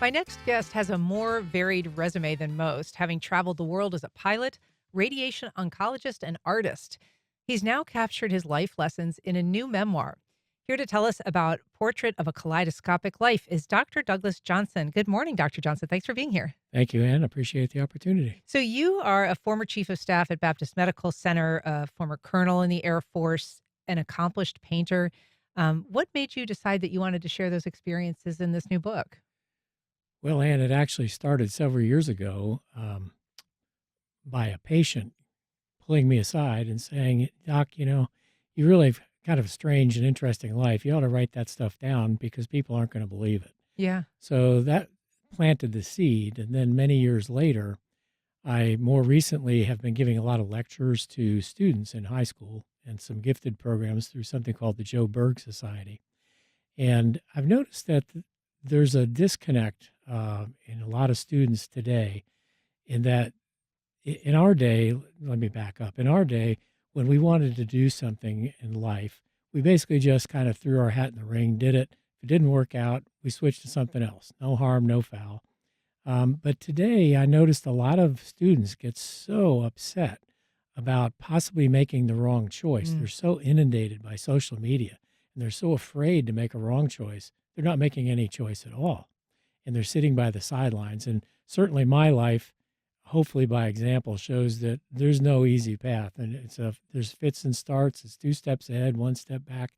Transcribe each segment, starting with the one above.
My next guest has a more varied resume than most, having traveled the world as a pilot, radiation oncologist, and artist. He's now captured his life lessons in a new memoir. Here to tell us about Portrait of a Kaleidoscopic Life is Dr. Douglas Johnson. Good morning, Dr. Johnson. Thanks for being here. Thank you, Ann. Appreciate the opportunity. So, you are a former chief of staff at Baptist Medical Center, a former colonel in the Air Force, an accomplished painter. What made you decide that you wanted to share those experiences in this new book? Well, Ann, it actually started several years ago by a patient pulling me aside and saying, Doc, you really have kind of a strange and interesting life. You ought to write that stuff down because people aren't going to believe it. Yeah. So that planted the seed. And then many years later, I more recently have been giving a lot of lectures to students in high school and some gifted programs through something called the Joe Berg Society. And I've noticed that there's a disconnect in a lot of students today in that in our day, let me back up. In our day, when we wanted to do something in life, we basically just kind of threw our hat in the ring, did it. If it didn't work out, we switched to something else. No harm, no foul. But today, I noticed a lot of students get so upset about possibly making the wrong choice. Mm. They're so inundated by social media and they're so afraid to make a wrong choice. They're not making any choice at all. And they're sitting by the sidelines. And certainly my life, hopefully by example, shows that there's no easy path. And there's fits and starts. It's 2 steps ahead, 1 step back.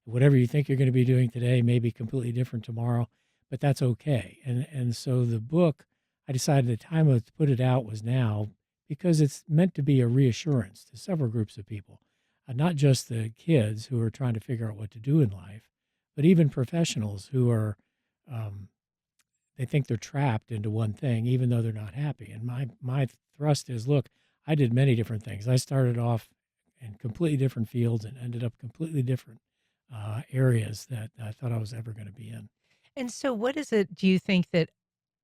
Whatever you think you're going to be doing today may be completely different tomorrow, but that's okay. And so the book, I decided the time to put it out was now because it's meant to be a reassurance to several groups of people, not just the kids who are trying to figure out what to do in life, but even professionals who are, they think they're trapped into one thing, even though they're not happy. And my thrust is, look, I did many different things. I started off in completely different fields and ended up completely different areas that I thought I was ever going to be in. And so what is it do you think that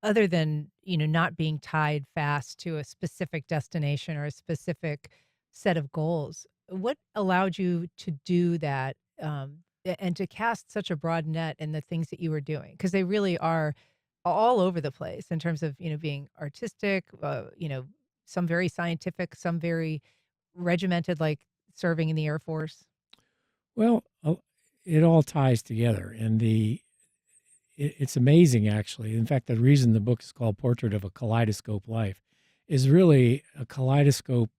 other than, not being tied fast to a specific destination or a specific set of goals, what allowed you to do that, and to cast such a broad net in the things that you were doing? Because they really are all over the place in terms of, being artistic, some very scientific, some very regimented, like serving in the Air Force. Well, it all ties together, and it's amazing actually. In fact, the reason the book is called Portrait of a Kaleidoscope Life is really a kaleidoscope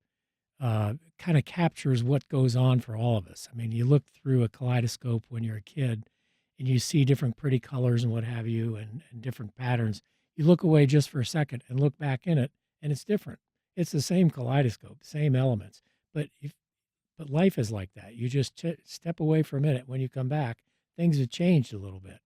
kind of captures what goes on for all of us. I mean, you look through a kaleidoscope when you're a kid and you see different pretty colors and what have you and different patterns. You look away just for a second and look back in it and it's different. It's the same kaleidoscope, same elements, but but life is like that. You just step away for a minute. When you come back, things have changed a little bit,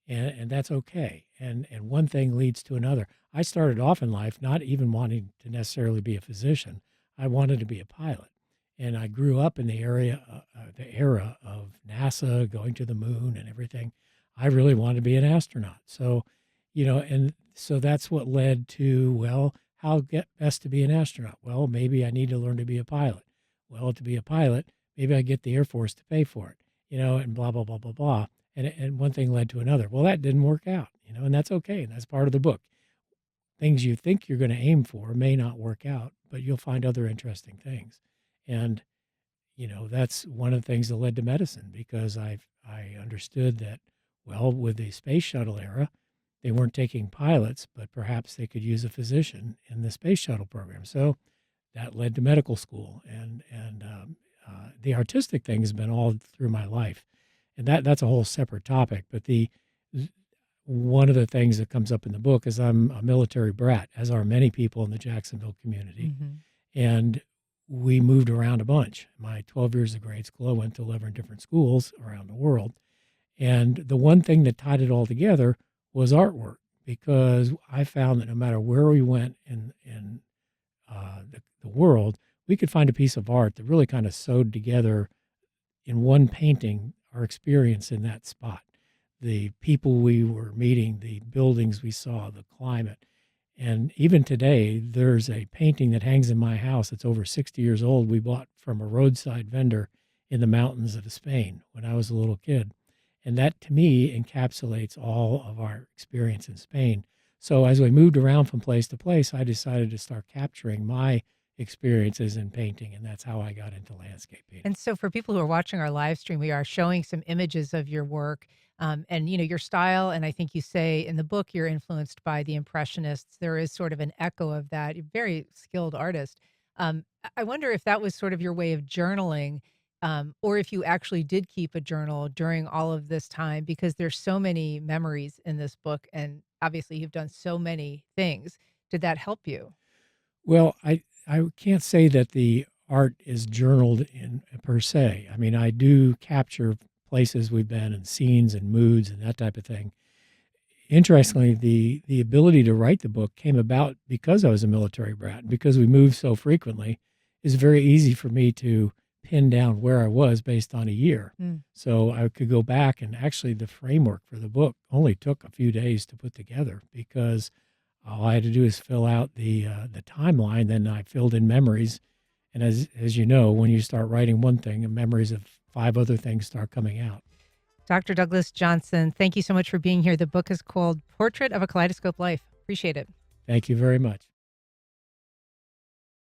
and that's okay. And one thing leads to another. I started off in life not even wanting to necessarily be a physician. I wanted to be a pilot, and I grew up in the era of NASA going to the moon and everything. I really wanted to be an astronaut. So, and so that's what led to, well, how get best to be an astronaut? Well, maybe I need to learn to be a pilot. Well, to be a pilot, maybe I get the Air Force to pay for it, and blah, blah, blah, blah, blah. And one thing led to another. Well, that didn't work out, and that's okay. And that's part of the book. Things you think you're going to aim for may not work out, but you'll find other interesting things. And, that's one of the things that led to medicine because I understood that, well, with the space shuttle era, they weren't taking pilots, but perhaps they could use a physician in the space shuttle program. So that led to medical school, and the artistic thing has been all through my life, and that's a whole separate topic. But the one of the things that comes up in the book is I'm a military brat, as are many people in the Jacksonville community, Mhm. and we moved around a bunch. My 12 years of grade school, I went to 11 different schools around the world, and the one thing that tied it all together was artwork because I found that no matter where we went in the world, we could find a piece of art that really kind of sewed together in one painting our experience in that spot. The people we were meeting, the buildings we saw, the climate. And even today, there's a painting that hangs in my house that's over 60 years old we bought from a roadside vendor in the mountains of Spain when I was a little kid. And that to me encapsulates all of our experience in Spain. So as we moved around from place to place, I decided to start capturing my experiences in painting, and that's how I got into landscape painting. And so for people who are watching our live stream, we are showing some images of your work, and, your style, and I think you say in the book you're influenced by the Impressionists. There is sort of an echo of that. You're a very skilled artist. I wonder if that was sort of your way of journaling, or if you actually did keep a journal during all of this time, because there's so many memories in this book, and obviously you've done so many things. Did that help you? Well, I can't say that the art is journaled in per se. I mean, I do capture places we've been and scenes and moods and that type of thing. Interestingly, the ability to write the book came about because I was a military brat. Because we moved so frequently, it's very easy for me to pin down where I was based on a year. Mm. So I could go back, and actually the framework for the book only took a few days to put together because all I had to do is fill out the timeline. Then I filled in memories, and as you know, when you start writing one thing, the memories of 5 other things start coming out. Dr. Douglas Johnson, thank you so much for being here. The book is called Portrait of a Kaleidoscope Life. Appreciate it. Thank you very much.